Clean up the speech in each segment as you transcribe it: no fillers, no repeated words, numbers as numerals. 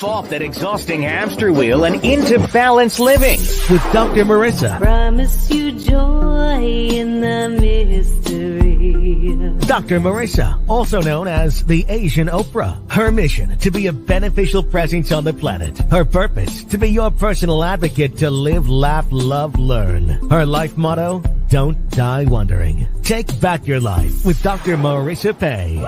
Get off that exhausting hamster wheel and into balanced living with Dr. Marissa. Promise you joy in the mystery. Dr. Marissa, also known as the Asian Oprah. Her mission, to be a beneficial presence on the planet. Her purpose, to be your personal advocate to live, laugh, love, learn. Her life motto, don't die wondering. Take back your life with Dr. Marissa Pay.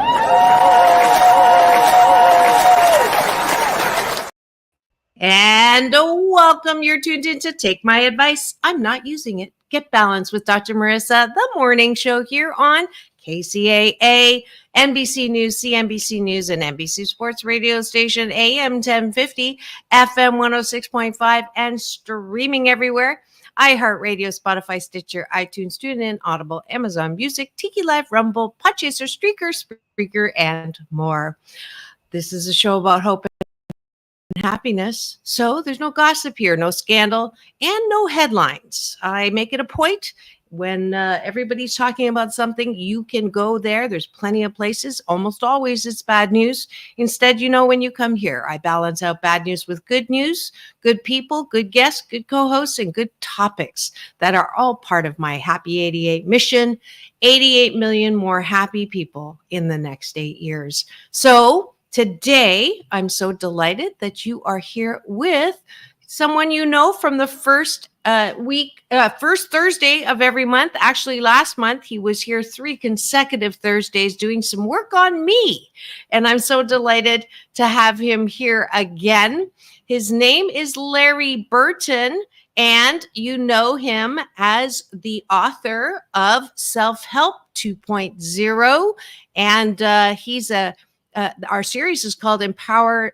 And welcome. You're tuned in to Take My Advice. I'm not using it. Get Balanced with Dr. Marissa, the morning show here on KCAA, NBC News, CNBC News, and NBC Sports Radio Station, AM 1050, FM 106.5, and streaming everywhere. iHeartRadio, Spotify, Stitcher, iTunes, TuneIn, Audible, Amazon Music, Tiki Live, Rumble, Podchaser, Spreaker, and more. This is a show about hope and happiness. So there's no gossip here, no scandal, and no headlines. I make it a point when everybody's talking about something, you can go there. There's plenty of places. Almost always it's bad news. Instead, when you come here, I balance out bad news with good news, good people, good guests, good co-hosts, and good topics that are all part of my Happy 88 mission. 88 million more happy people in the next 8 years. So today, I'm so delighted that you are here with someone you know from the first Thursday of every month. Actually, last month, he was here 3 consecutive Thursdays doing some work on me. And I'm so delighted to have him here again. His name is Larry Burton, and you know him as the author of Self-Help 2.0. And he's our series is called Empowered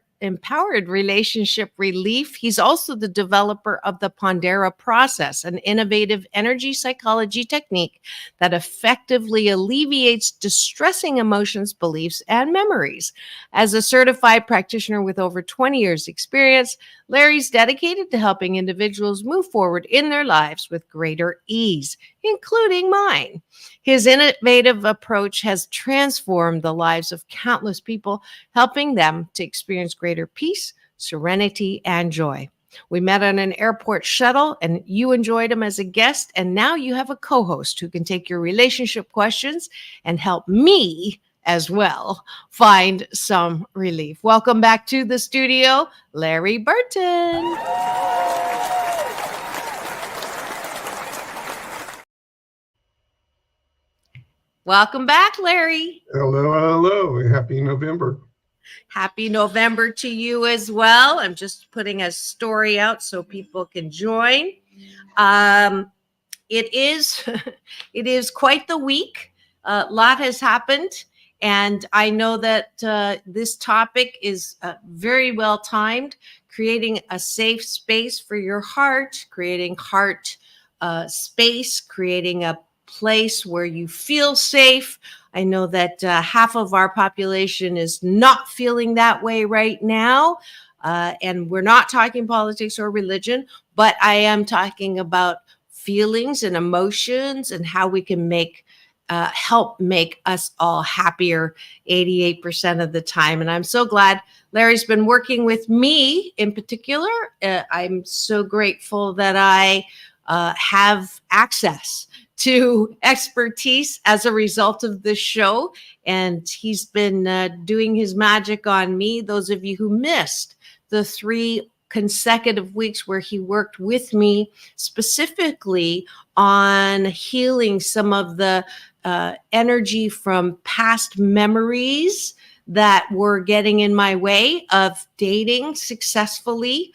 Relationship Relief. He's also the developer of the Pondera Process, an innovative energy psychology technique that effectively alleviates distressing emotions, beliefs, and memories. As a certified practitioner with over 20 years experience, Larry's dedicated to helping individuals move forward in their lives with greater ease, including mine. His innovative approach has transformed the lives of countless people, helping them to experience greater peace, serenity, and joy. We met on an airport shuttle, and you enjoyed him as a guest, and now you have a co-host who can take your relationship questions and help me as well find some relief. Welcome back to the studio, Larry Burton. Welcome back, Larry. Hello. Happy November. Happy November to you as well. I'm just putting a story out so people can join. It is quite the week. A lot has happened. And I know that this topic is very well timed, creating a safe space for your heart, creating heart space, creating a place where you feel safe. I know that half of our population is not feeling that way right now. And we're not talking politics or religion, but I am talking about feelings and emotions and how we can help make us all happier 88% of the time. And I'm so glad Larry's been working with me in particular. I'm so grateful that I have access to expertise as a result of this show. And he's been doing his magic on me. Those of you who missed the 3 consecutive weeks where he worked with me specifically on healing some of the energy from past memories that were getting in my way of dating successfully,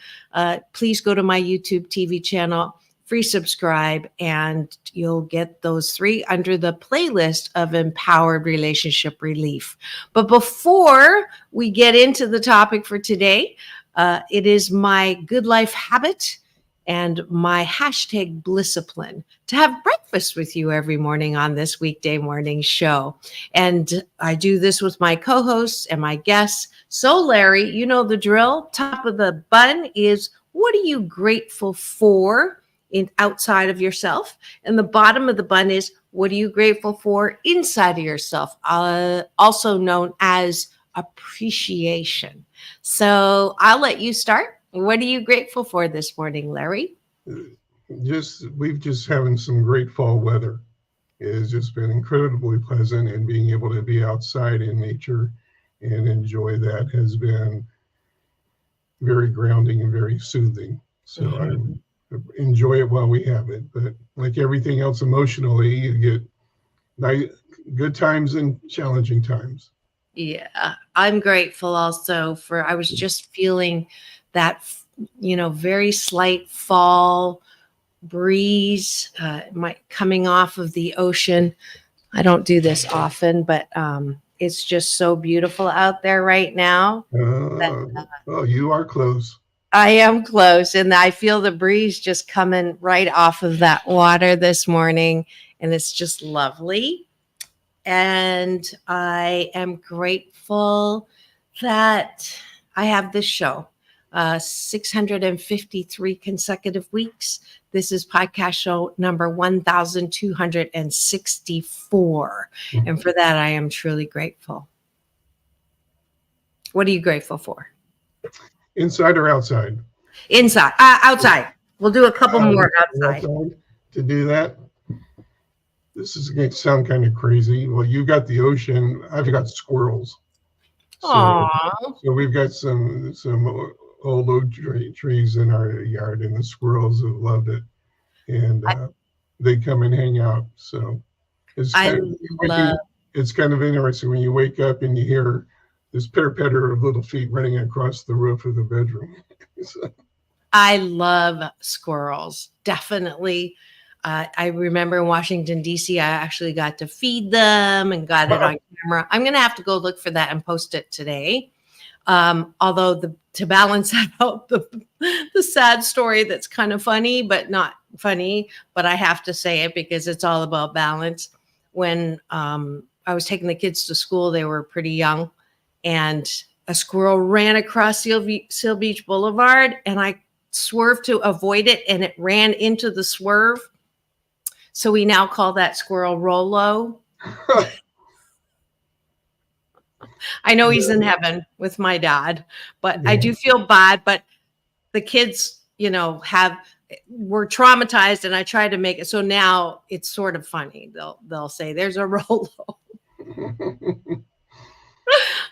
please go to my YouTube TV channel, free subscribe, and you'll get those 3 under the playlist of Empowered Relationship Relief. But before we get into the topic for today, it is my good life habit and my hashtag Blisscipline to have breakfast with you every morning on this weekday morning show. And I do this with my co-hosts and my guests. So Larry, you know the drill. Top of the bun is, what are you grateful for outside of yourself? And the bottom of the bun is, what are you grateful for inside of yourself? Also known as appreciation. So I'll let you start. What are you grateful for this morning, Larry? We've just having some great fall weather. It has just been incredibly pleasant, and being able to be outside in nature and enjoy that has been very grounding and very soothing. So I enjoy it while we have it. But like everything else emotionally, you get good times and challenging times. Yeah, I'm grateful also for, I was just feeling that, very slight fall breeze coming off of the ocean. I don't do this often, but it's just so beautiful out there right now. You are close. I am close, and I feel the breeze just coming right off of that water this morning, and it's just lovely. And I am grateful that I have this show, 653 consecutive weeks. This is podcast show number 1264. And for that, I am truly grateful. What are you grateful for? Inside or outside? Inside. Outside. We'll do a couple more outside. To do that. This is going to sound kind of crazy. Well, you got the ocean. I've got squirrels. So we've got some old oak trees in our yard, and the squirrels have loved it. And they come and hang out. So it's kind of interesting when you wake up and you hear this pitter-patter of little feet running across the roof of the bedroom. I love squirrels. Definitely. I remember in Washington, D.C., I actually got to feed them and got it on camera. I'm going to have to go look for that and post it today. Although to balance that out, the sad story that's kind of funny, but not funny, but I have to say it because it's all about balance. When I was taking the kids to school, they were pretty young, and a squirrel ran across Seal Beach Boulevard, and I swerved to avoid it, and it ran into the swerve. So we now call that squirrel Rolo. I know he's in heaven with my dad, but I do feel bad. But the kids, were traumatized, and I tried to make it. So now it's sort of funny. They'll say, "There's a Rolo."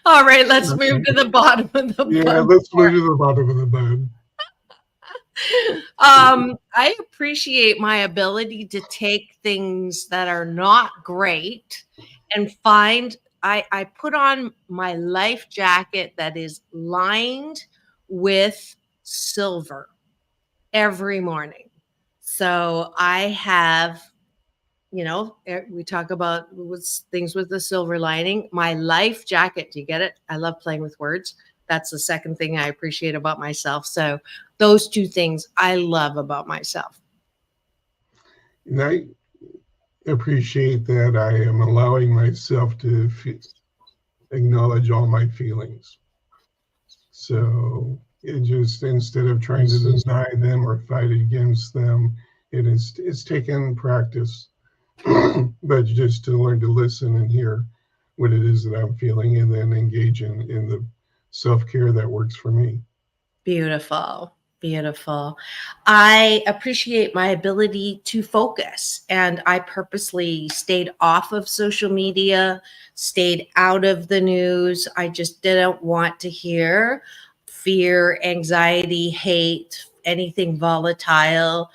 All right, let's move to the bottom of the bun. Yeah, let's move to the bottom of the bun. I appreciate my ability to take things that are not great and find, I put on my life jacket that is lined with silver every morning. So I have, we talk about things with the silver lining. My life jacket, do you get it? I love playing with words. That's the second thing I appreciate about myself. So those two things I love about myself. And I appreciate that I am allowing myself to acknowledge all my feelings. So it just, instead of trying to deny them or fight against them, it's taken practice, but just to learn to listen and hear what it is that I'm feeling, and then engage in the self-care that works for me. Beautiful. Beautiful. I appreciate my ability to focus, and I purposely stayed off of social media, stayed out of the news. I just didn't want to hear fear, anxiety, hate, anything volatile.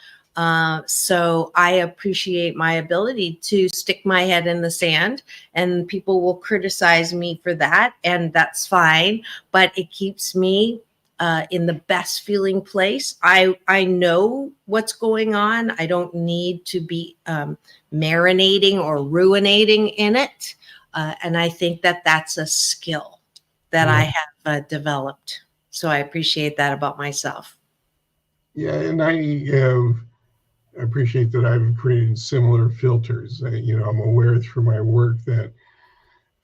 So I appreciate my ability to stick my head in the sand, and people will criticize me for that, and that's fine, but it keeps me in the best feeling place. I know what's going on. I don't need to be marinating or ruinating in it. And I think that that's a skill that I have developed. So I appreciate that about myself. Yeah, and I appreciate that I've created similar filters. I'm aware through my work that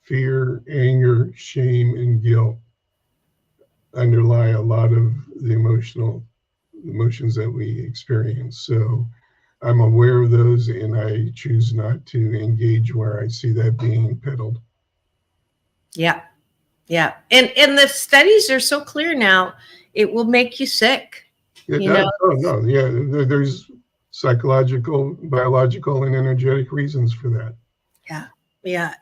fear, anger, shame, and guilt underlie a lot of the emotions that we experience. So I'm aware of those, and I choose not to engage where I see that being peddled. Yeah. Yeah. And the studies are so clear now, it will make you sick. It You does. know? Oh no, yeah. There's psychological, biological, and energetic reasons for that. Yeah. Yeah.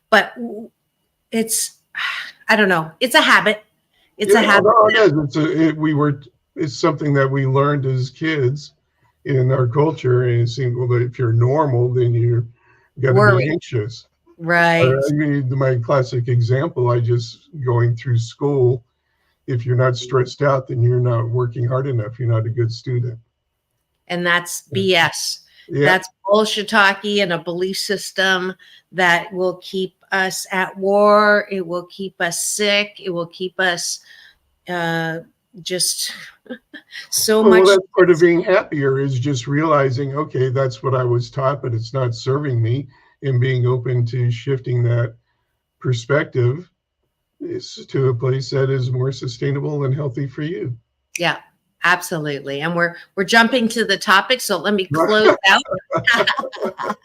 But it's, I don't know. It's a habit. It's a habit. No, it is. It's something that we learned as kids in our culture, and it seemed, well, if you're normal, then you got to Worry. be anxious. Right. I mean, my classic example, I just going through school. If you're not stressed out, then you're not working hard enough. You're not a good student. And that's BS. Yeah. That's bullshit-talky and a belief system that will keep us at war. It will keep us sick. It will keep us just so much. Well, that's part of being happier, is just realizing, okay, that's what I was taught, but it's not serving me, and being open to shifting that perspective is to a place that is more sustainable and healthy for you. Yeah, absolutely. And we're jumping to the topic, so let me close out.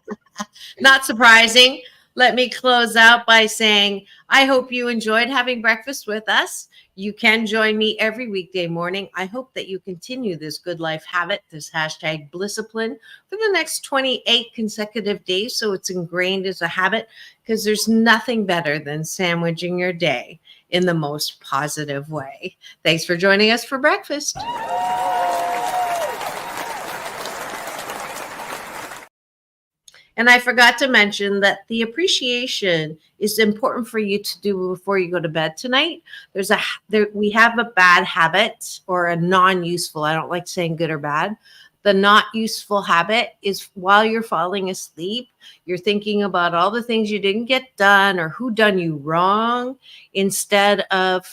Not surprising. Let me close out by saying, I hope you enjoyed having breakfast with us. You can join me every weekday morning. I hope that you continue this good life habit, this hashtag Blisscipline, for the next 28 consecutive days, so it's ingrained as a habit, because there's nothing better than sandwiching your day in the most positive way. Thanks for joining us for breakfast. And I forgot to mention that the appreciation is important for you to do before you go to bed tonight. We have a bad habit, or a non-useful. I don't like saying good or bad. The not useful habit is, while you're falling asleep, you're thinking about all the things you didn't get done or who done you wrong, instead of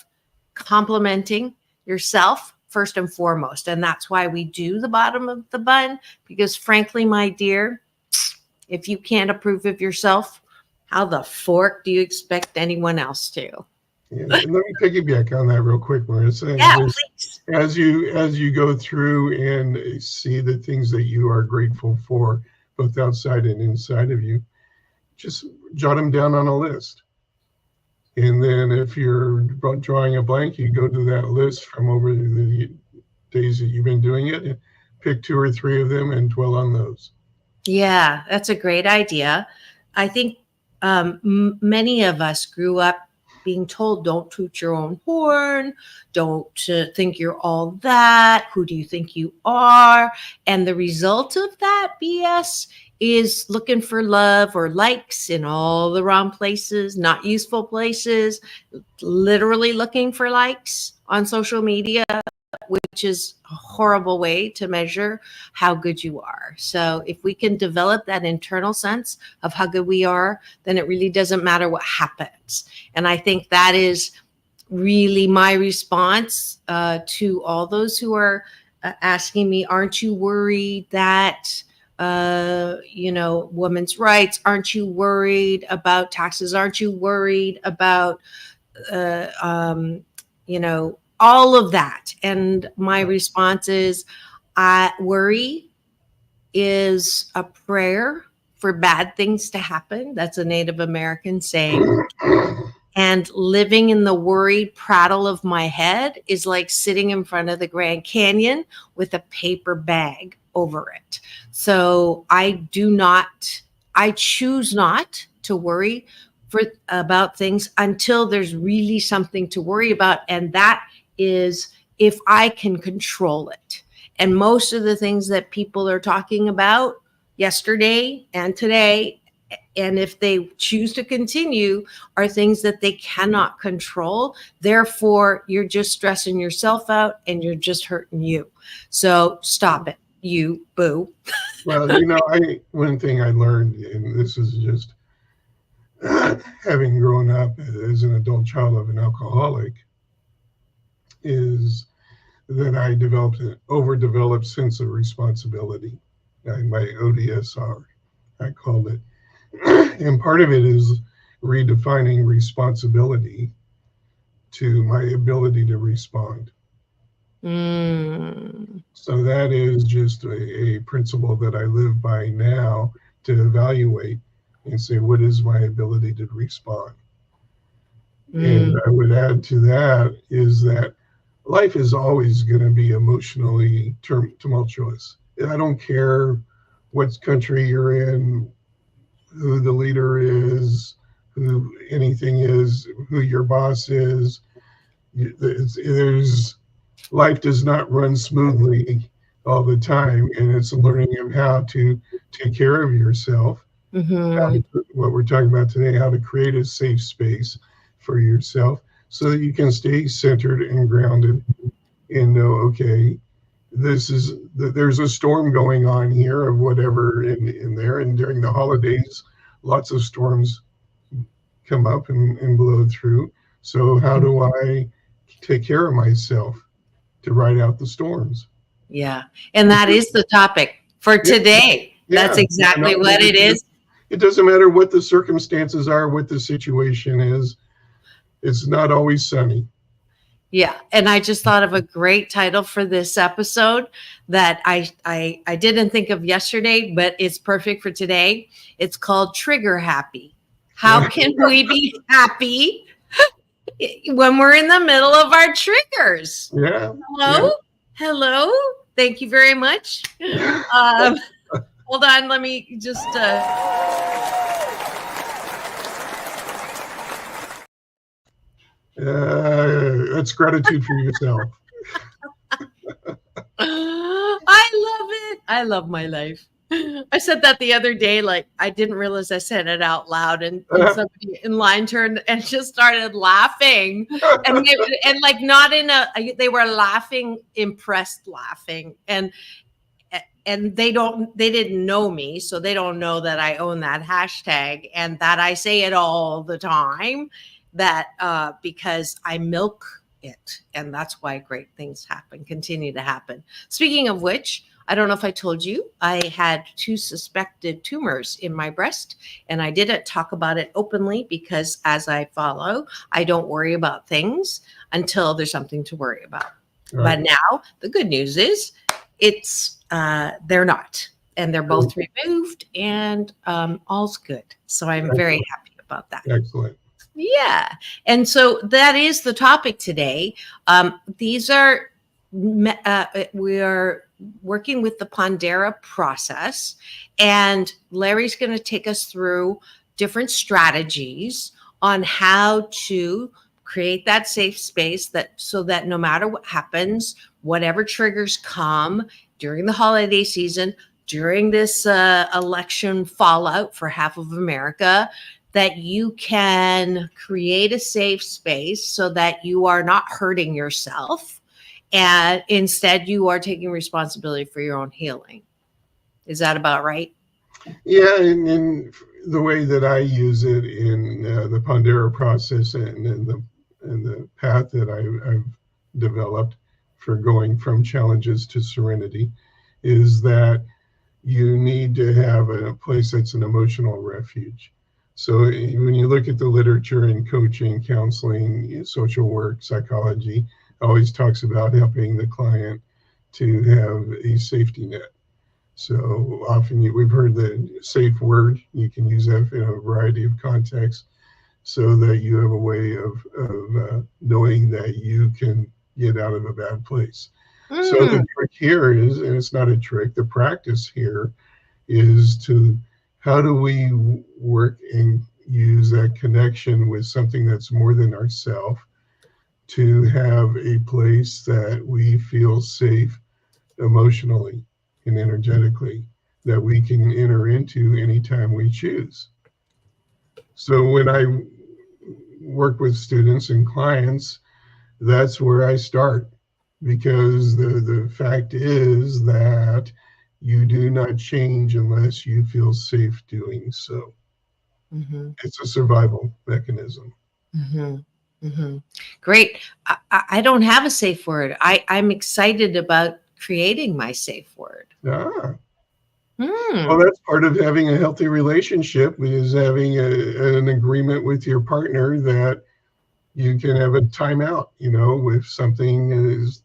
complimenting yourself first and foremost. And that's why we do the bottom of the bun, because frankly, my dear, if you can't approve of yourself, how the fork do you expect anyone else to? Yeah, let me piggyback on that real quick, Marissa. Yeah, please. As you go through and see the things that you are grateful for, both outside and inside of you, just jot them down on a list. And then if you're drawing a blank, you go to that list from over the days that you've been doing it, and pick 2 or 3 of them and dwell on those. Yeah, that's a great idea. I think many of us grew up being told, don't toot your own horn, don't think you're all that, who do you think you are? And the result of that BS is looking for love or likes in all the wrong places, not useful places, literally looking for likes on social media, which is a horrible way to measure how good you are. So if we can develop that internal sense of how good we are, then it really doesn't matter what happens. And I think that is really my response to all those who are asking me, aren't you worried that, women's rights? Aren't you worried about taxes? Aren't you worried about, all of that? And my response is, worry is a prayer for bad things to happen. That's a Native American saying. And living in the worried prattle of my head is like sitting in front of the Grand Canyon with a paper bag over it. So I choose not to worry about things until there's really something to worry about. And that is if I can control it. And most of the things that people are talking about yesterday and today, and if they choose to continue, are things that they cannot control. Therefore, you're just stressing yourself out and you're just hurting you. So stop it, you boo. Well, one thing I learned, and this is just having grown up as an adult child of an alcoholic, is that I developed an overdeveloped sense of responsibility. My ODSR, I called it. And part of it is redefining responsibility to my ability to respond. So that is just a principle that I live by now, to evaluate and say, what is my ability to respond? And I would add to that is that life is always going to be emotionally tumultuous. And I don't care what country you're in, who the leader is, who anything is, who your boss is. Life does not run smoothly all the time, and it's learning how to take care of yourself. What we're talking about today, how to create a safe space for yourself so that you can stay centered and grounded and know, okay, there's a storm going on here of whatever in there. And during the holidays, lots of storms come up and blow through. So how do I take care of myself to ride out the storms? Yeah. And that is the topic for today. That's exactly what it is. It doesn't matter what the circumstances are, what the situation is. It's not always sunny. Yeah. And I just thought of a great title for this episode that I didn't think of yesterday, but it's perfect for today. It's called Trigger Happy. How can we be happy when we're in the middle of our triggers? Yeah. Hello? Hello? Thank you very much. Hold on. Let me just... That's gratitude for yourself. I love it. I love my life. I said that the other day, like I didn't realize I said it out loud, and somebody in line turned and just started laughing, and like not in they were laughing, impressed laughing, and they didn't know me, so they don't know that I own that hashtag and that I say it all the time. That because I milk it, and that's why great things continue to happen. Speaking of which, I don't know if I told you, I had 2 suspected tumors in my breast, and I didn't talk about it openly because as I follow, I don't worry about things until there's something to worry about. Right. But now the good news is they're not, and they're both removed, and all's good. So I'm very happy about that. Excellent. Yeah. And so that is the topic today. We are working with the Pondera Process, and Larry's going to take us through different strategies on how to create that safe space so that no matter what happens, whatever triggers come during the holiday season, during this election fallout for half of America, that you can create a safe space so that you are not hurting yourself, and instead you are taking responsibility for your own healing. Is that about right? Yeah, and the way that I use it in the Pondera Process and the path that I've developed for going from challenges to serenity is that you need to have a place that's an emotional refuge. So when you look at the literature in coaching, counseling, social work, psychology, it always talks about helping the client to have a safety net. So often we've heard the safe word. You can use that in a variety of contexts so that you have a way of knowing that you can get out of a bad place. So the trick here is, and it's not a trick, the practice here is to how do we work and use that connection with something that's more than ourselves to have a place that we feel safe emotionally and energetically that we can enter into anytime we choose. So when I work with students and clients, that's where I start, because the fact is that you do not change unless you feel safe doing so. It's a survival mechanism. Great. I don't have a safe word. I'm excited about creating my safe word. Well, that's part of having a healthy relationship, is having an agreement with your partner that you can have a timeout, if something is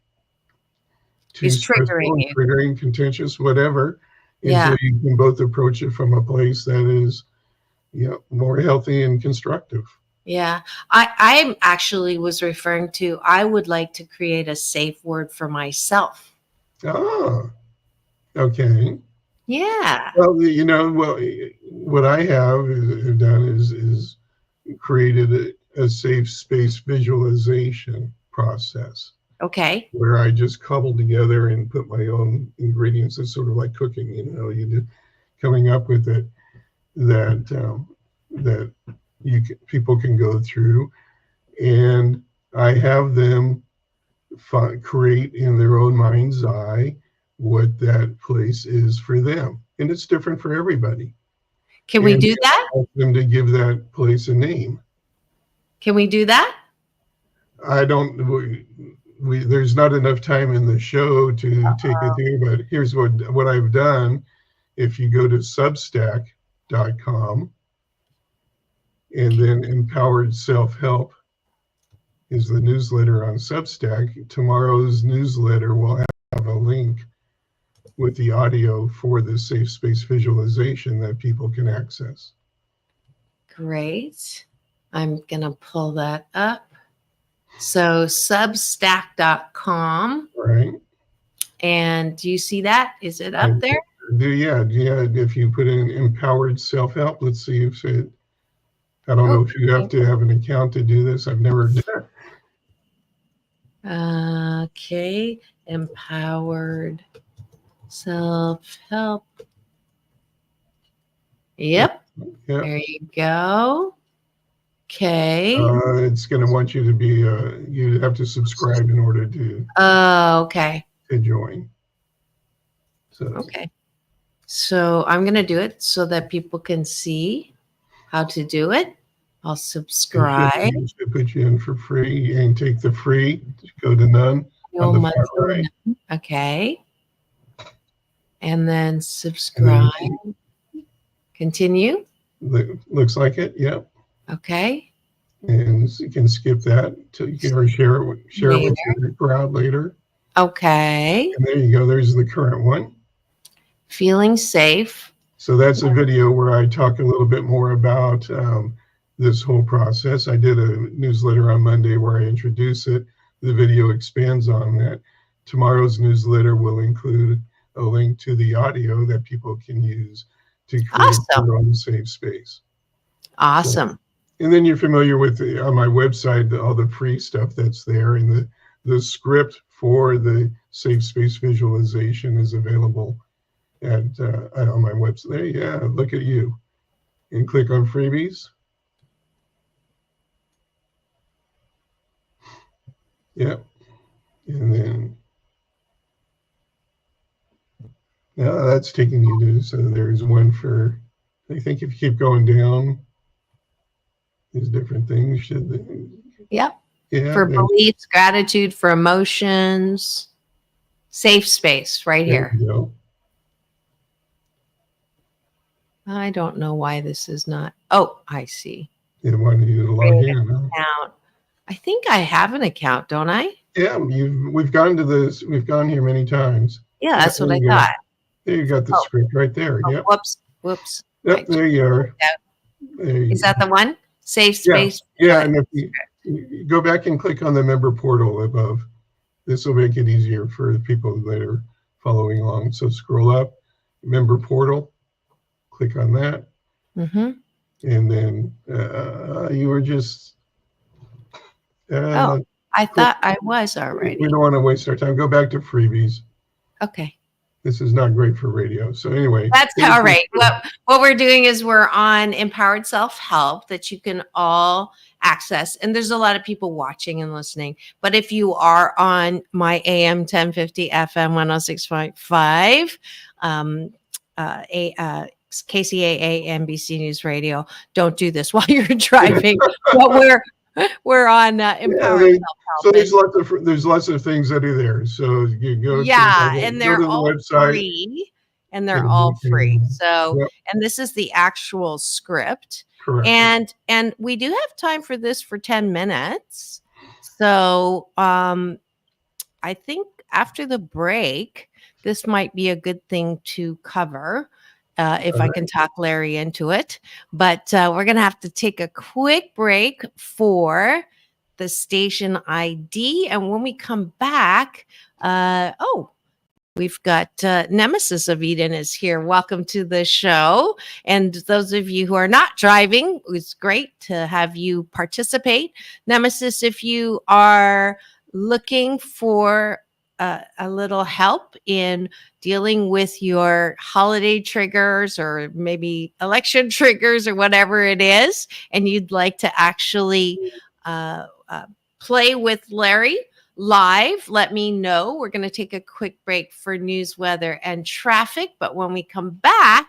too triggering, contentious, whatever. And so you can both approach it from a place that is more healthy and constructive. Yeah. I actually was referring to, I would like to create a safe word for myself. Ah, okay. Yeah. Well, what I have done is created a safe space visualization process Okay. where I just cobble together and put my own ingredients. It's sort of like cooking, you do coming up with it that people can go through, and I have them create in their own mind's eye what that place is for them, and it's different for everybody. Can we And do that? I ask them to give that place a name. Can we do that? I don't. There's not enough time in the show to take it through, but here's what I've done. If you go to Substack.com, and then Empowered Self-Help is the newsletter on Substack. Tomorrow's newsletter will have a link with the audio for the safe space visualization that people can access. Great. I'm going to pull that up. So substack.com. Right. And do you see that? Is it up there? Yeah. If you put in Empowered Self-Help, let's see if it, I don't know if you have to have an account to do this. I've never done. Okay. Empowered Self-Help. Yep. There you go. Okay. It's going to want you to be, you have to subscribe in order to. Okay. To join. So. Okay. So I'm going to do it so that people can see how to do it. I'll subscribe. It should put you in for free and take the free. Go to none on the far right. Okay. And then subscribe. Continue. Looks like it. Yep. Okay. And you can skip that till you can share it with your crowd later. Okay. And there you go. There's the current one. Feeling safe. So that's a video where I talk a little bit more about this whole process. I did a newsletter on Monday where I introduce it. The video expands on that. Tomorrow's newsletter will include a link to the audio that people can use to create their own safe space. Awesome. So, and then you're familiar with on my website, all the free stuff that's there, and the script for the safe space visualization is available at on my website. Yeah, look at you. And click on freebies. Yep. And then now that's taking you to, so there's one for, I think if you keep going down, there's different things. Yep. Yeah. For beliefs, gratitude, for emotions, safe space right here. You go. I don't know why this is not. Oh, I see. They wanted you to log in. Account. I think I have an account, don't I? Yeah, we've gone to this. We've gone here many times. Yeah, that's what I thought. There you got the script right there. Yep. Whoops. Yep, right. there you are. Is that the one? Safe space. Yeah, and if you go back and click on the member portal above, this will make it easier for the people that are following along. So scroll up, member portal, click on that, and then you were just. I thought I was already. We don't want to waste our time. Go back to freebies. Okay. This is not great for radio. So anyway. That's all right. What we're doing is we're on Empowered Self-Help that you can all access. And there's a lot of people watching and listening. But if you are on my AM 1050 FM 106.5, KCAA NBC News Radio, don't do this while you're driving. But we're on Empowered Self-Help. So there's lots of things that are there. So you go. And they're all free. And they're all free. So, and this is the actual script. Correct. And we do have time for this for 10 minutes. So, I think after the break, this might be a good thing to cover. if I can talk Larry into it. But we're going to have to take a quick break for the station ID. And when we come back, we've got Nemesis of Eden is here. Welcome to the show. And those of you who are not driving, it's great to have you participate. Nemesis, if you are looking for a little help in dealing with your holiday triggers or maybe election triggers or whatever it is, and you'd like to actually play with Larry live, let me know. We're going to take a quick break for news, weather, and traffic. But when we come back,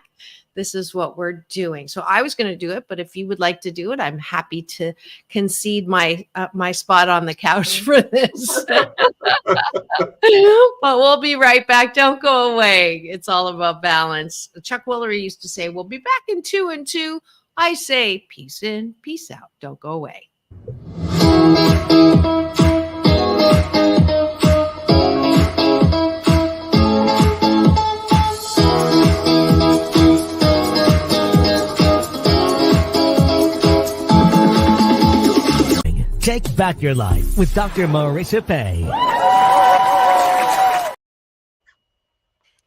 this is what we're doing. So I was going to do it, but if you would like to do it, I'm happy to concede my spot on the couch for this. But we'll be right back. Don't go away. It's all about balance. Chuck Woolery used to say, we'll be back in 2 and 2. I say peace in, peace out. Don't go away. Take back your life with Dr.Marissa Pay.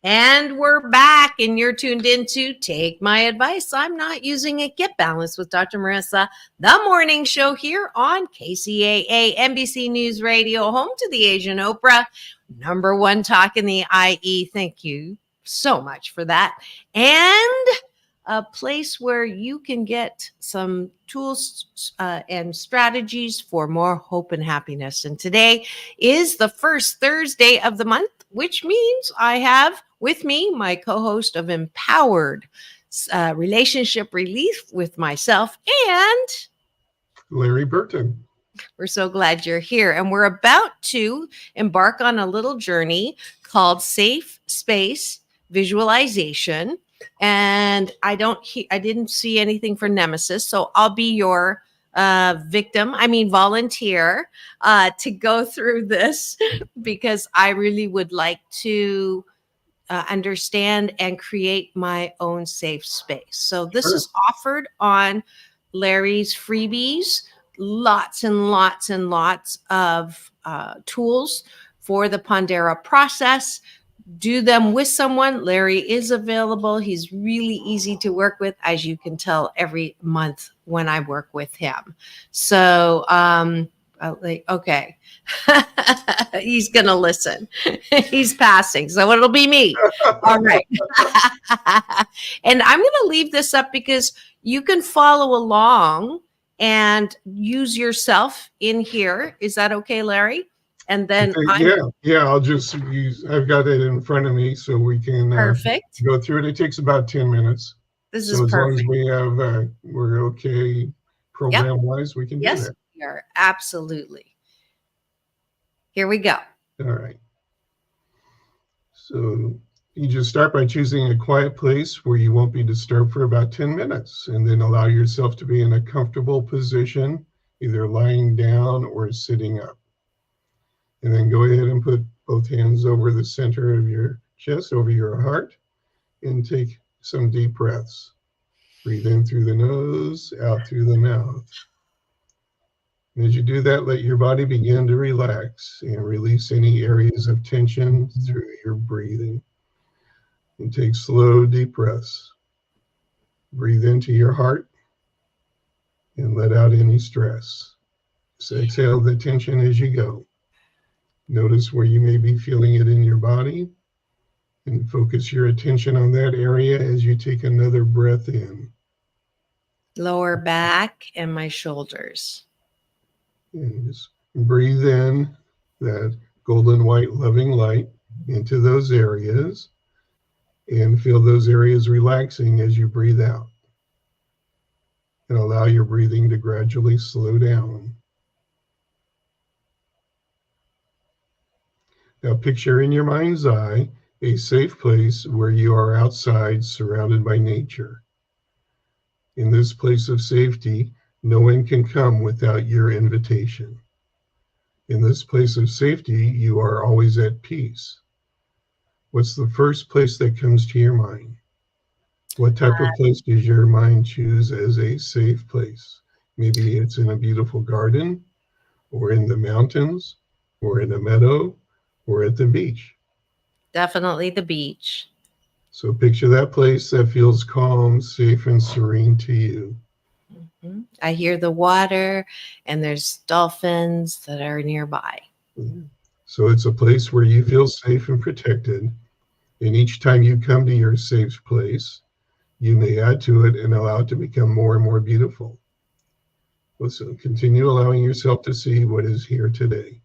And we're back, and you're tuned into Take My Advice. I'm not using it. Get balanced with Dr. Marissa, the morning show here on KCAA, NBC News Radio, home to the Asian Oprah, #1 talk in the IE. Thank you so much for that. And a place where you can get some tools and strategies for more hope and happiness. And today is the first Thursday of the month, which means I have with me my co-host of Empowered Relationship Relief with myself and Larry Burton. We're so glad you're here. And we're about to embark on a little journey called Safe Space Visualization. And I didn't see anything for Nemesis, so I'll be your volunteer to go through this because I really would like to understand and create my own safe space. So this is offered on Larry's freebies, lots and lots and lots of tools for the Pondera Process. Do them with someone. Larry is available. He's really easy to work with, as you can tell every month when I work with him. So, okay. He's going to listen. He's passing. So it'll be me. All right. And I'm going to leave this up because you can follow along and use yourself in here. Is that okay, Larry? And then I'll just use, I've got it in front of me so we can perfect go through it. It takes about 10 minutes. This so is as perfect. long as we have, we're okay program wise, we can do that. Yes, we are. Absolutely. Here we go. All right. So you just start by choosing a quiet place where you won't be disturbed for about 10 minutes, and then allow yourself to be in a comfortable position, either lying down or sitting up. And then go ahead and put both hands over the center of your chest, over your heart, and take some deep breaths. Breathe in through the nose, out through the mouth. And as you do that, let your body begin to relax and release any areas of tension through your breathing. And take slow, deep breaths. Breathe into your heart and let out any stress. So exhale the tension as you go. Notice where you may be feeling it in your body and focus your attention on that area as you take another breath in. Lower back and my shoulders. And just breathe in that golden white loving light into those areas and feel those areas relaxing as you breathe out. And allow your breathing to gradually slow down. Now picture in your mind's eye a safe place where you are outside surrounded by nature. In this place of safety, no one can come without your invitation. In this place of safety, you are always at peace. What's the first place that comes to your mind? What type of place does your mind choose as a safe place? Maybe it's in a beautiful garden, or in the mountains, or in a meadow, or at the beach. Definitely the beach. So picture that place that feels calm, safe, and serene to you. I hear the water, and there's dolphins that are nearby. So it's a place where you feel safe and protected. And each time you come to your safe place, you may add to it and allow it to become more and more beautiful. So continue allowing yourself to see what is here today.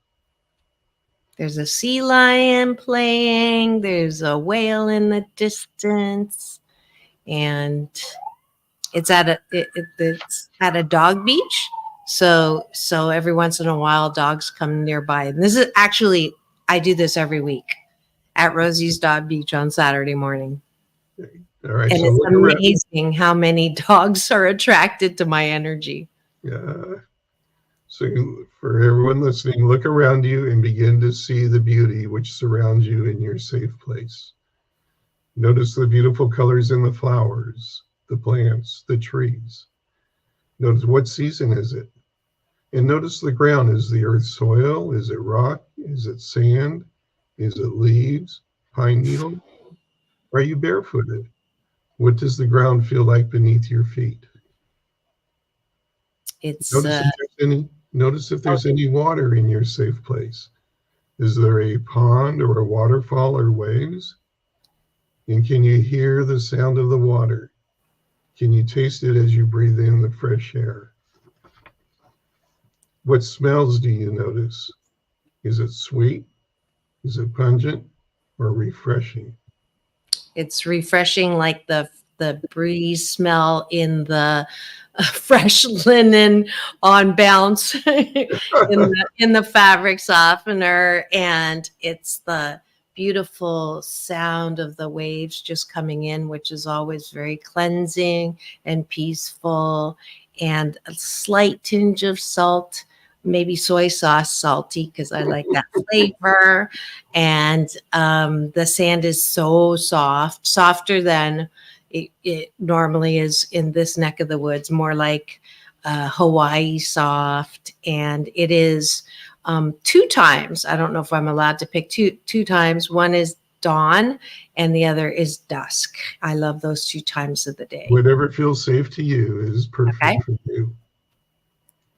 There's a sea lion playing. There's a whale in the distance, and it's at a dog beach. So every once in a while, dogs come nearby. And this is actually, I do this every week at Rosie's Dog Beach on Saturday morning. All right. And So it's amazing how many dogs are attracted to my energy. Yeah. So for everyone listening, look around you and begin to see the beauty which surrounds you in your safe place. Notice the beautiful colors in the flowers, the plants, the trees. Notice what season is it? And notice the ground. Is the earth soil? Is it rock? Is it sand? Is it leaves? Pine needle? Are you barefooted? What does the ground feel like beneath your feet? Notice if there's any water in your safe place. Is there a pond or a waterfall or waves? And can you hear the sound of the water? Can you taste it as you breathe in the fresh air? What smells do you notice? Is it sweet? Is it pungent or refreshing? It's refreshing, like the breeze smell in the fresh linen on bounce in the fabric softener, and it's the beautiful sound of the waves just coming in, which is always very cleansing and peaceful, and a slight tinge of salt, maybe soy sauce salty, because I like that flavor. And the sand is so soft, softer than it normally is in this neck of the woods, more like Hawaii soft. And it is 2 times. I don't know if I'm allowed to pick two times. One is dawn and the other is dusk. I love those 2 times of the day. Whatever feels safe to you is perfect for you.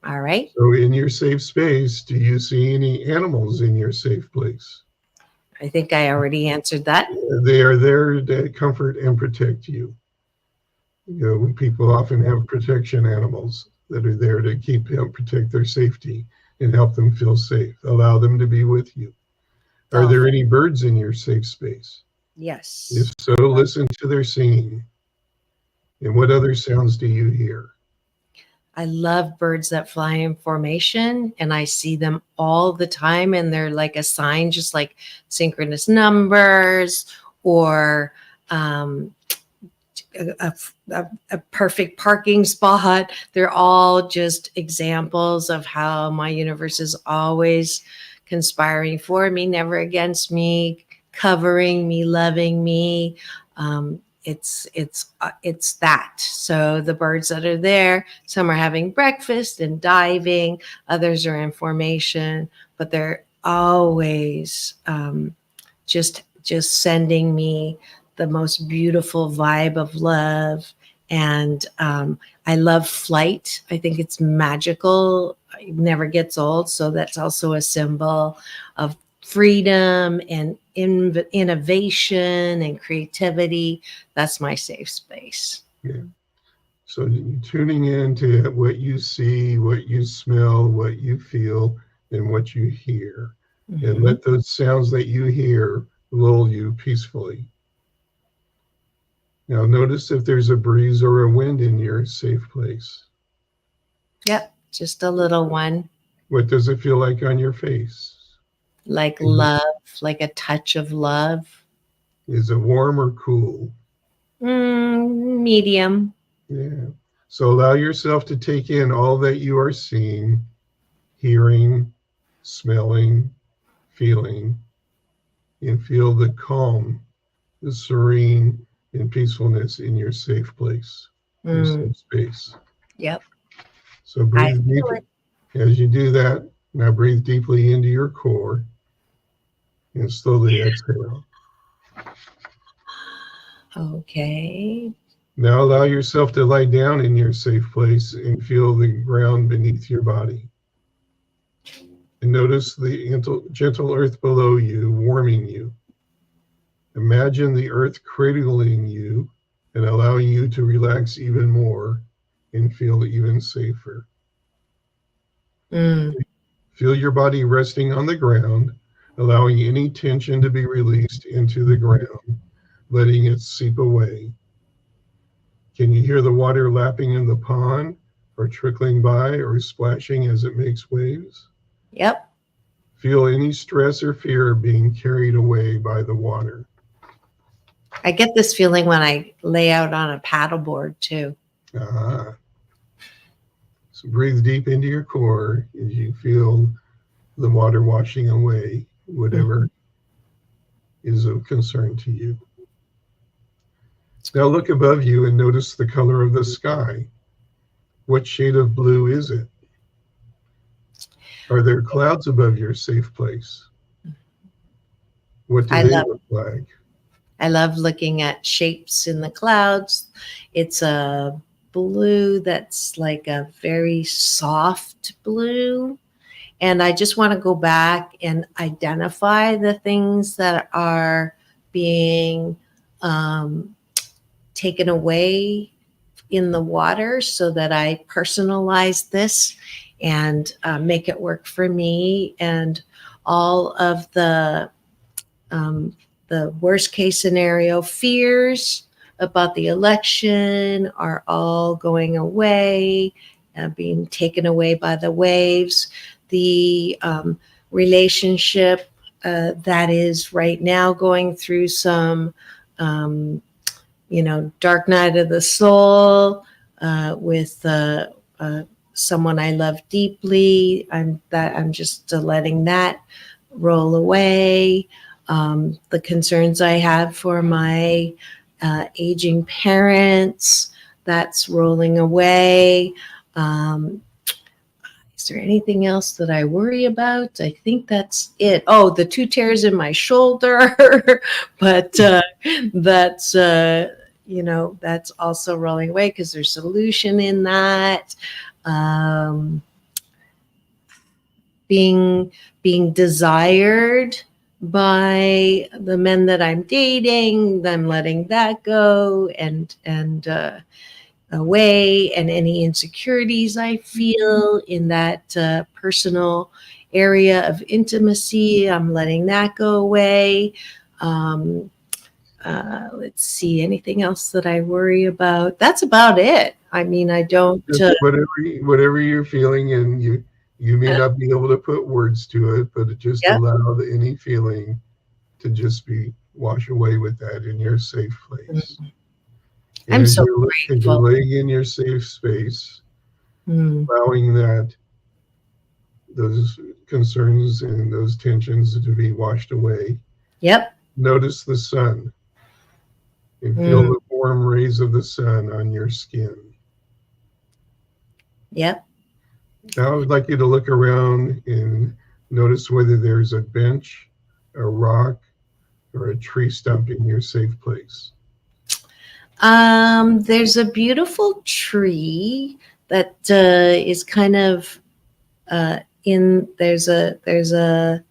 All right. So in your safe space, do you see any animals in your safe place? I think I already answered that. They are there to comfort and protect you. You know, people often have protection animals that are there to protect their safety and help them feel safe, allow them to be with you. Are there any birds in your safe space? Yes. If so, listen to their singing. And what other sounds do you hear? I love birds that fly in formation, and I see them all the time, and they're like a sign, just like synchronous numbers or a perfect parking spot. They're all just examples of how my universe is always conspiring for me, never against me, covering me, loving me. It's that. So the birds that are there, some are having breakfast and diving, others are in formation, but they're always just sending me the most beautiful vibe of love. And I love flight. I think it's magical. It never gets old. So that's also a symbol of freedom and innovation and creativity. That's my safe space. Yeah. So tuning in to what you see, what you smell, what you feel, and what you hear. Mm-hmm. And let those sounds that you hear lull you peacefully. Now notice if there's a breeze or a wind in your safe place. Yep, just a little one. What does it feel like on your face? Like love, like a touch of love. Is it warm or cool? Medium. Yeah. So allow yourself to take in all that you are seeing, hearing, smelling, feeling, and feel the calm, the serene, and peacefulness in your safe place, your safe space. Yep. So breathe deeply. As you do that, now breathe deeply into your core and slowly exhale. Okay. Now allow yourself to lie down in your safe place and feel the ground beneath your body. And notice the gentle earth below you, warming you. Imagine the earth cradling you and allowing you to relax even more and feel even safer. Feel your body resting on the ground, allowing any tension to be released into the ground, letting it seep away. Can you hear the water lapping in the pond or trickling by or splashing as it makes waves? Yep. Feel any stress or fear being carried away by the water. I get this feeling when I lay out on a paddleboard too. So breathe deep into your core as you feel the water washing away whatever is of concern to you. Now look above you and notice the color of the sky. What shade of blue is it? Are there clouds above your safe place? What do they look like? I love looking at shapes in the clouds. It's a blue that's like a very soft blue. And I just want to go back and identify the things that are being taken away in the water so that I personalize this and make it work for me. And all of the worst case scenario fears about the election are all going away, being taken away by the waves. The relationship that is right now going through some, dark night of the soul with someone I love deeply. I'm just letting that roll away. The concerns I have for my aging parents, that's rolling away. Is there anything else that I worry about? I think that's it. Oh, the 2 tears in my shoulder, but that's that's also rolling away because there's solution in that. Being desired by the men that I'm dating, I'm letting that go and away, and any insecurities I feel in that personal area of intimacy, I'm letting that go away. Let's see, anything else that I worry about? That's about it. I mean, I don't. Whatever you're feeling, and you may not be able to put words to it, but just allow any feeling to just be wash away with that in your safe place. I'm so grateful. As you're laying in your safe space, allowing those concerns and those tensions to be washed away. Yep. Notice the sun and feel the warm rays of the sun on your skin. Yep. Now I would like you to look around and notice whether there's a bench, a rock, or a tree stump in your safe place. There's a beautiful tree that is kind of there's a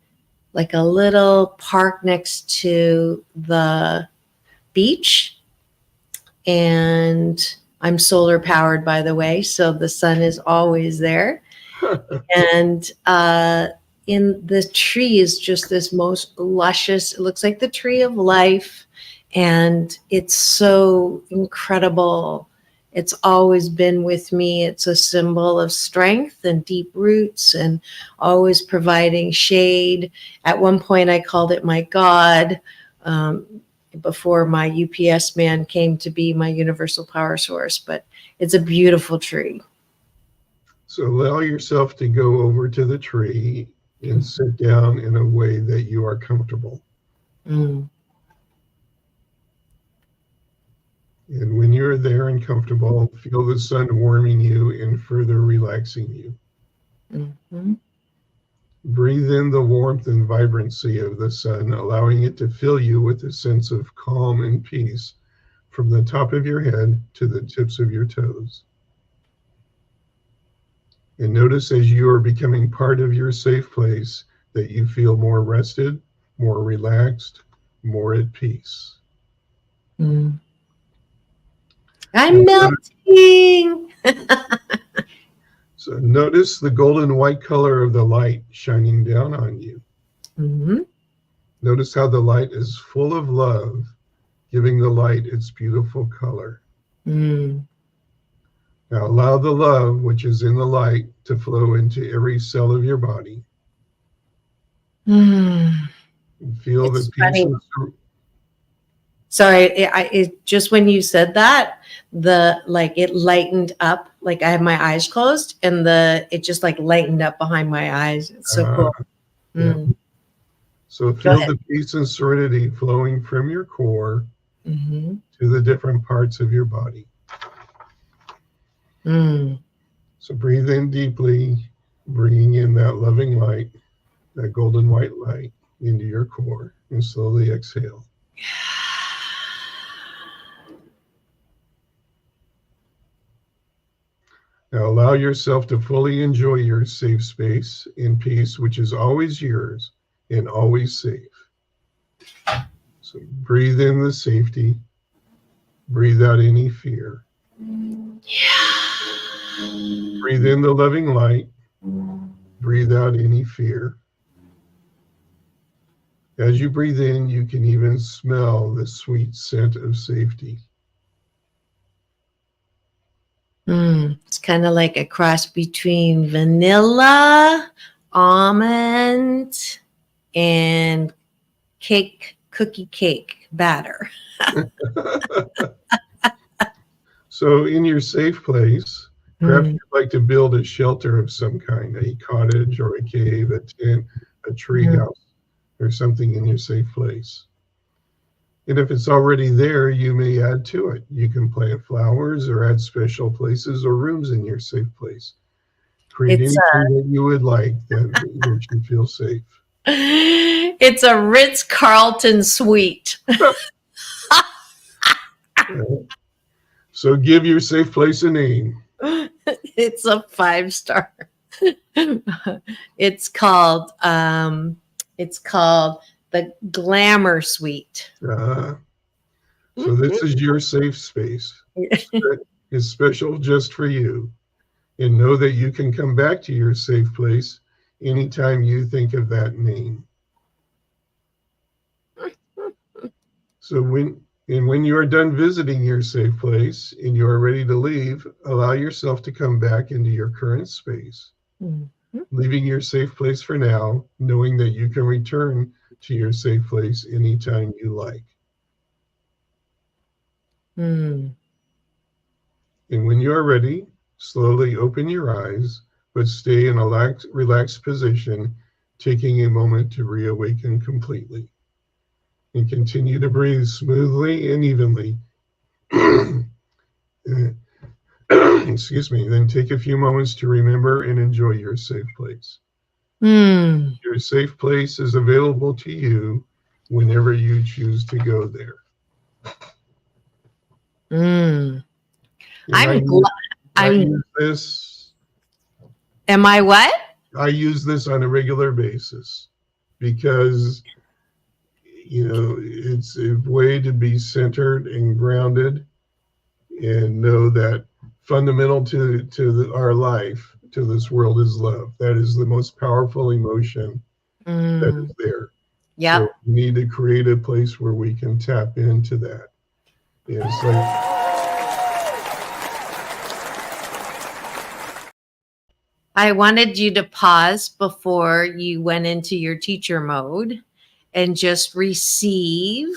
like a little park next to the beach, and I'm solar powered, by the way, so the sun is always there. And in the tree is just this most luscious, it looks like the tree of life, and it's so incredible. It's always been with me. It's a symbol of strength and deep roots and always providing shade. At one point, I called it my God, before my UPS man came to be my universal power source. But it's a beautiful tree. So allow yourself to go over to the tree and sit down in a way that you are comfortable. And when you're there and comfortable, feel the sun warming you and further relaxing you. Mm-hmm. Breathe in the warmth and vibrancy of the sun, allowing it to fill you with a sense of calm and peace from the top of your head to the tips of your toes. And notice as you are becoming part of your safe place that you feel more rested, more relaxed, more at peace. Mm. I'm melting. So notice the golden white color of the light shining down on you. Mm-hmm. Notice how the light is full of love, giving the light its beautiful color. Mm. Now allow the love which is in the light to flow into every cell of your body. Mm. And feel the peace. Sorry, it just when you said that, it lightened up. Like I had my eyes closed, and it just like lightened up behind my eyes. It's so cool. Mm. Yeah. So feel the peace and serenity flowing from your core Mm-hmm. to the different parts of your body. Mm. So breathe in deeply, bringing in that loving light, that golden white light into your core, and slowly exhale. Now allow yourself to fully enjoy your safe space in peace, which is always yours and always safe. So breathe in the safety, breathe out any fear. Breathe in the loving light, breathe out any fear. As you breathe in, you can even smell the sweet scent of safety. It's kind of like a cross between vanilla, almond, and cookie cake batter. So in your safe place, perhaps you'd like to build a shelter of some kind, a cottage or a cave, a tent, a tree house, or something in your safe place. And if it's already there, you may add to it. You can plant flowers or add special places or rooms in your safe place. Create anything that you would like that makes you feel safe. It's a Ritz-Carlton suite. So give your safe place a name. It's a 5-star. It's called the Glamour Suite. So this is your safe space. It's special just for you. And know that you can come back to your safe place anytime you think of that name. So when you are done visiting your safe place and you are ready to leave, allow yourself to come back into your current space, leaving your safe place for now, knowing that you can return to your safe place anytime you like. And when you are ready, slowly open your eyes, but stay in a relaxed position, taking a moment to reawaken completely. And continue to breathe smoothly and evenly. Excuse me. Then take a few moments to remember and enjoy your safe place. Your safe place is available to you whenever you choose to go there. I use this. Am I what? I use this on a regular basis because it's a way to be centered and grounded and know that fundamental to our life, to this world, is love. That is the most powerful emotion that is there. Yeah. So we need to create a place where we can tap into that. It's like I wanted you to pause before you went into your teacher mode and just receive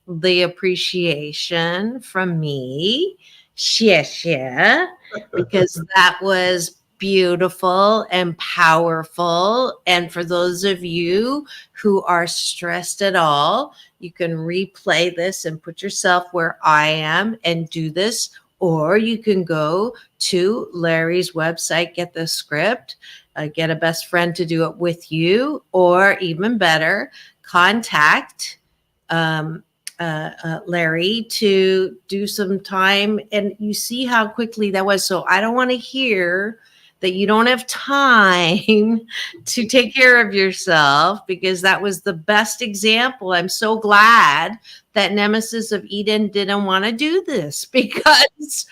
the appreciation from me. Xie xie, because that was beautiful and powerful. And for those of you who are stressed at all, you can replay this and put yourself where I am and do this. Or you can go to Larry's website, get the script, get a best friend to do it with you, or even better, contact Larry to do some time. And you see how quickly that was. So I don't want to hear that you don't have time to take care of yourself, because that was the best example. I'm so glad that Nemesis of Eden didn't want to do this, because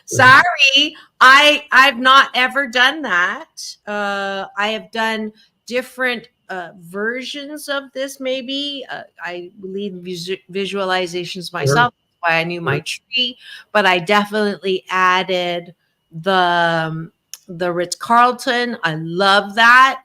sorry, I've not ever done that. I have done different versions of this. Maybe I lead visualizations myself. That's why I knew my tree, but I definitely added the Ritz-Carlton. I love that,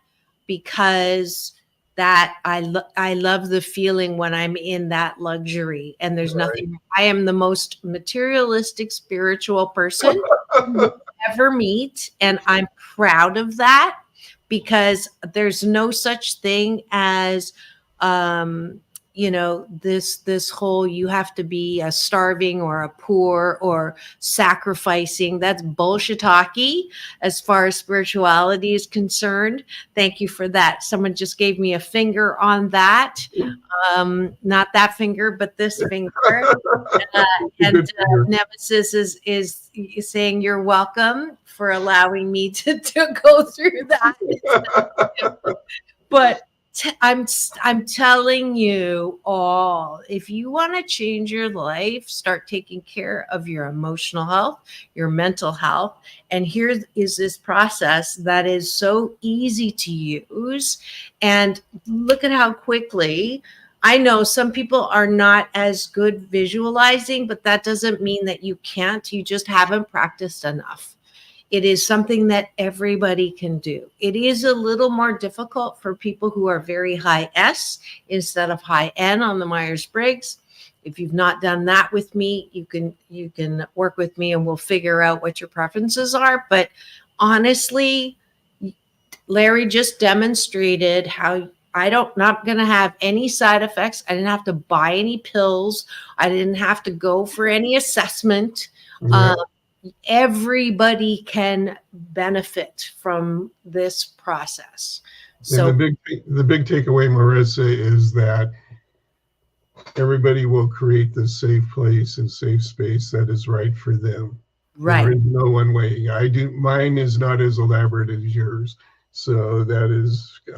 because that I love the feeling when I'm in that luxury, and there's nothing. I am the most materialistic spiritual person you ever meet, and I'm proud of that, because there's no such thing as this whole, you have to be a starving or a poor or sacrificing. That's bullshit-talky as far as spirituality is concerned. Thank you for that. Someone just gave me a finger on that. Not that finger, but this finger. Nemesis is saying you're welcome for allowing me to go through that. But I'm telling you all, if you want to change your life, start taking care of your emotional health, your mental health. And here is this process that is so easy to use. And look at how quickly. I know some people are not as good visualizing, but that doesn't mean that you can't. You just haven't practiced enough. It is something that everybody can do. It is a little more difficult for people who are very high S instead of high N on the Myers-Briggs. If you've not done that with me, you can work with me and we'll figure out what your preferences are. But honestly, Larry just demonstrated how not going to have any side effects. I didn't have to buy any pills. I didn't have to go for any assessment. Yeah. Everybody can benefit from this process. So and the big takeaway, Marissa, is that everybody will create the safe place and safe space that is right for them. Right. There is no one way. Mine is not as elaborate as yours. So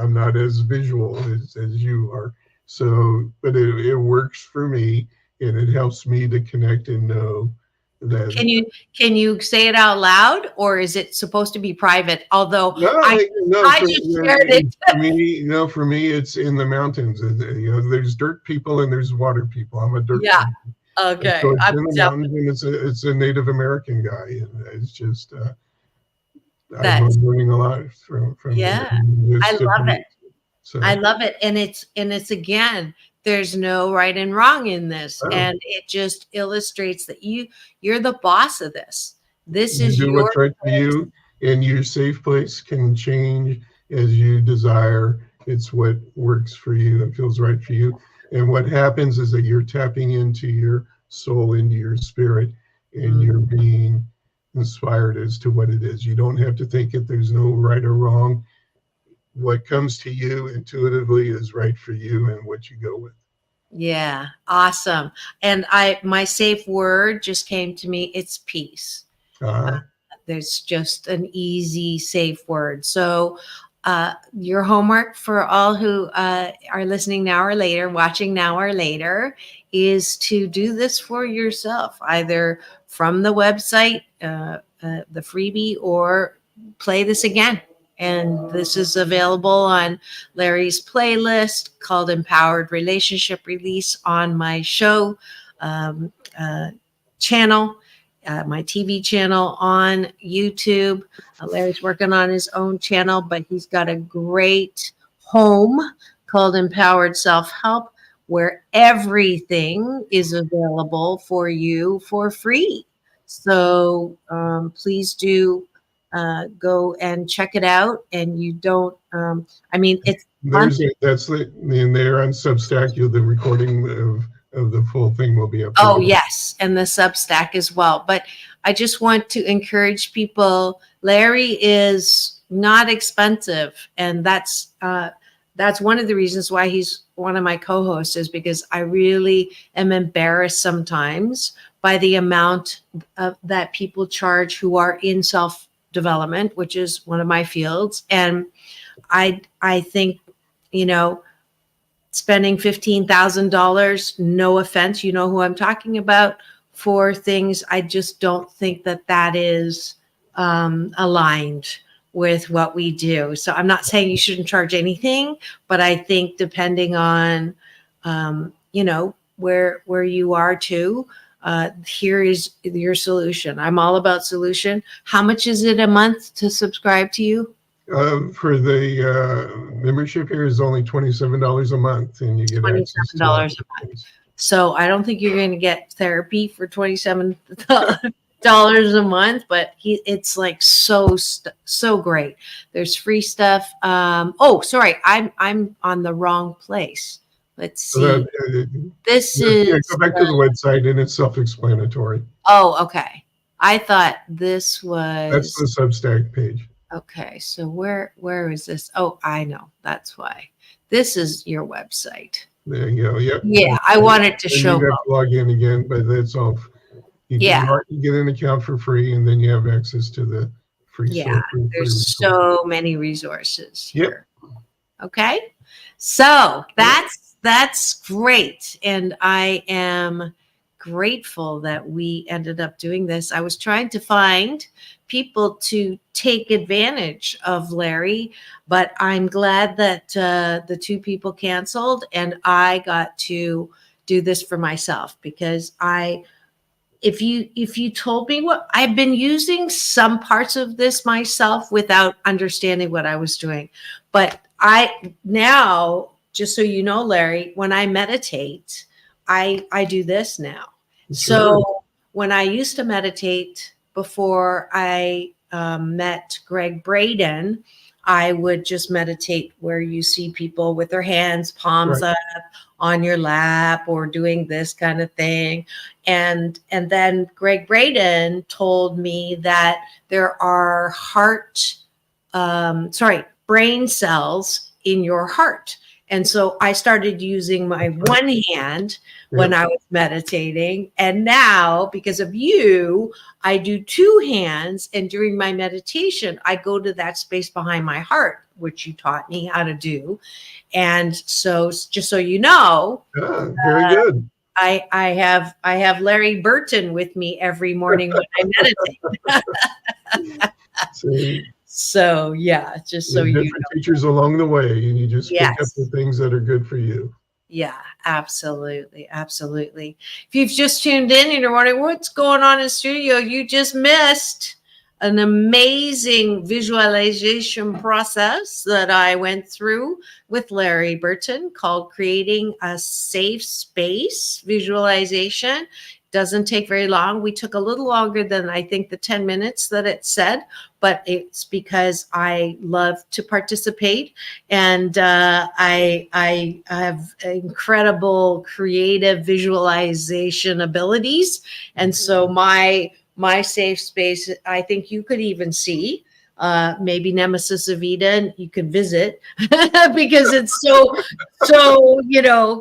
I'm not as visual as you are. So, but it works for me, and it helps me to connect and know. Can you say it out loud, or is it supposed to be private? Although I just shared it. For me, it's in the mountains. There's dirt people and there's water people. I'm a dirt. Yeah. Person. Okay. So it's in the mountains, and it's a Native American guy, and it's just I'm learning a lot from. Yeah, I love it. So. I love it, and it's again. There's no right and wrong in this. And it just illustrates that you're the boss of this. This is do what's right for you, and your safe place can change as you desire. It's what works for you and feels right for you. And what happens is that you're tapping into your soul, into your spirit, and you're being inspired as to what it is. You don't have to think it. There's no right or wrong. What comes to you intuitively is right for you and what you go with. Yeah, awesome. And my safe word just came to me. It's peace. There's just an easy, safe word. So your homework for all who are listening now or later, watching now or later, is to do this for yourself, either from the website, the freebie, or play this again. And this is available on Larry's playlist called Empowered Relationship Release on my show channel, my TV channel on YouTube. Larry's working on his own channel, but he's got a great home called Empowered Self-Help, where everything is available for you for free. So please do go and check it out. And you don't, I mean, it's that's in there on Substack. The recording of the full thing will be up. Oh, yes. And the Substack as well. But I just want to encourage people. Larry is not expensive. And that's one of the reasons why he's one of my co-hosts, is because I really am embarrassed sometimes by the amount that people charge who are in self-development, which is one of my fields. And I think, spending $15,000, no offense, you know who I'm talking about, for things, I just don't think that is aligned with what we do. So I'm not saying you shouldn't charge anything, but I think depending on, where you are too, here is your solution. I'm all about solution. How much is it a month to subscribe to you? For the membership here is only $27 a month, and you get $27 a month. So I don't think you're going to get therapy for $27 a month, but it's like so great. There's free stuff. Sorry, I'm on the wrong place. Let's see. Go back to the website, and it's self-explanatory. Oh, okay. I thought this was. That's the Substack page. Okay, so where is this? Oh, I know. That's why. This is your website. There you go. Yep. Yeah, I wanted to show. You have to log in again, but that's all. You get an account for free, and then you have access to the free. Yeah, there's so many resources here. Yep. Okay, so that's great, and I am grateful that we ended up doing this. I was trying to find people to take advantage of Larry, but I'm glad that the two people canceled, and I got to do this for myself, because if you told me what I've been using some parts of this myself without understanding what I was doing, but I now, just so you know, Larry, when I meditate, I do this now. Sure. So when I used to meditate before I met Greg Braden, I would just meditate where you see people with their hands, palms up on your lap, or doing this kind of thing. And then Greg Braden told me that there are brain cells in your heart. And so I started using my one hand when I was meditating. And now, because of you, I do two hands. And during my meditation, I go to that space behind my heart, which you taught me how to do. And so, just so you know, very good. I have Larry Burton with me every morning when I meditate. So yeah, just so you know. Different teachers along the way, and you just pick up the things that are good for you. Yeah, absolutely. Absolutely. If you've just tuned in and you're wondering what's going on in the studio, you just missed an amazing visualization process that I went through with Larry Burton called Creating a Safe Space Visualization. Doesn't take very long. We took a little longer than I think the 10 minutes that it said, but it's because I love to participate, and I have incredible creative visualization abilities. And so my safe space, I think you could even see, maybe Nemesis of Eden, you could visit because it's so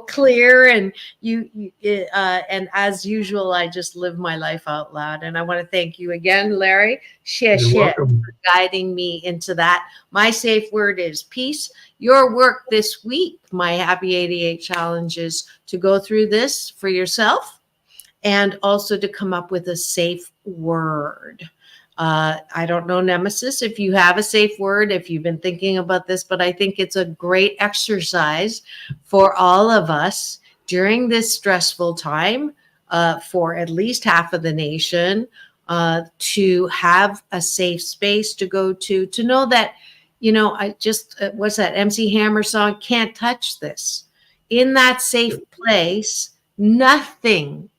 clear, and and as usual, I just live my life out loud. And I want to thank you again, Larry, for guiding me into that. My safe word is peace. Your work this week, my Happy 88 challenge, is to go through this for yourself, and also to come up with a safe word. I don't know, Nemesis, if you have a safe word, if you've been thinking about this, but I think it's a great exercise for all of us during this stressful time, for at least half of the nation, to have a safe space to go to know that, I just, what's that MC Hammer song? Can't touch this. In that safe place, nothing,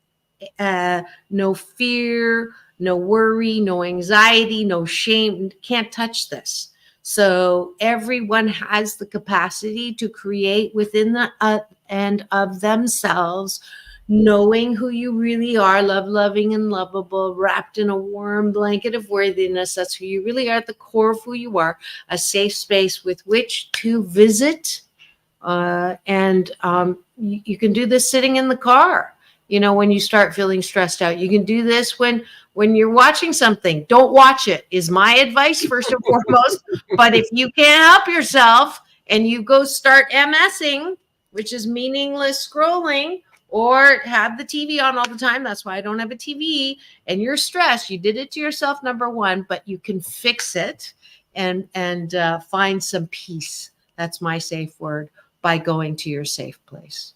no fear, no worry, no anxiety, no shame. Can't touch this. So everyone has the capacity to create within the and of themselves, knowing who you really are, loving and lovable, wrapped in a warm blanket of worthiness. That's who you really are, at the core of who you are, a safe space with which to visit. You can do this sitting in the car. When you start feeling stressed out, you can do this when you're watching something. Don't watch it is my advice, first and foremost. But if you can't help yourself and you go start MSing, which is meaningless scrolling, or have the TV on all the time, that's why I don't have a TV, and you're stressed, you did it to yourself, number one, but you can fix it and find some peace. That's my safe word, by going to your safe place.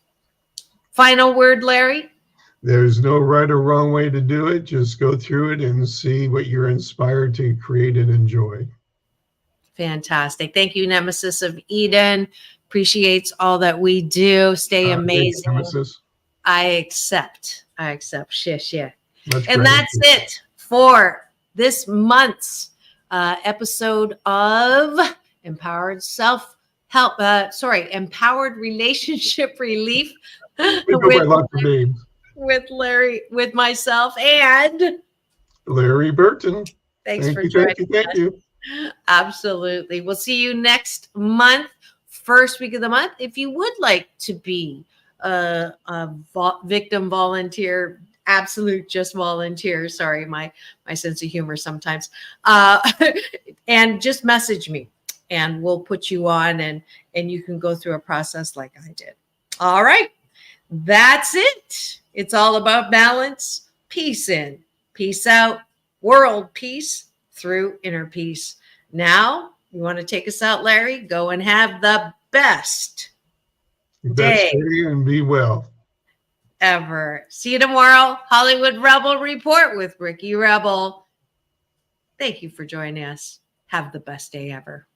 Final word, Larry? There's no right or wrong way to do it. Just go through it and see what you're inspired to create and enjoy. Fantastic. Thank you, Nemesis of Eden. Appreciates all that we do. Stay amazing. Nemesis. I accept. Shish, yeah. And that's it for this month's episode of Empowered Empowered Relationship Relief with Larry, with myself and Larry Burton. Thanks for joining us. Thank you. Absolutely. We'll see you next month, first week of the month. If you would like to be a victim volunteer, absolute just volunteer. Sorry, my sense of humor sometimes. And just message me and we'll put you on and you can go through a process like I did. All right. That's it. It's all about balance, peace in, peace out, world peace through inner peace. Now, you want to take us out, Larry? Go and have the best day and be well ever. See you tomorrow. Hollywood Rebel Report with Ricky Rebel. Thank you for joining us. Have the best day ever.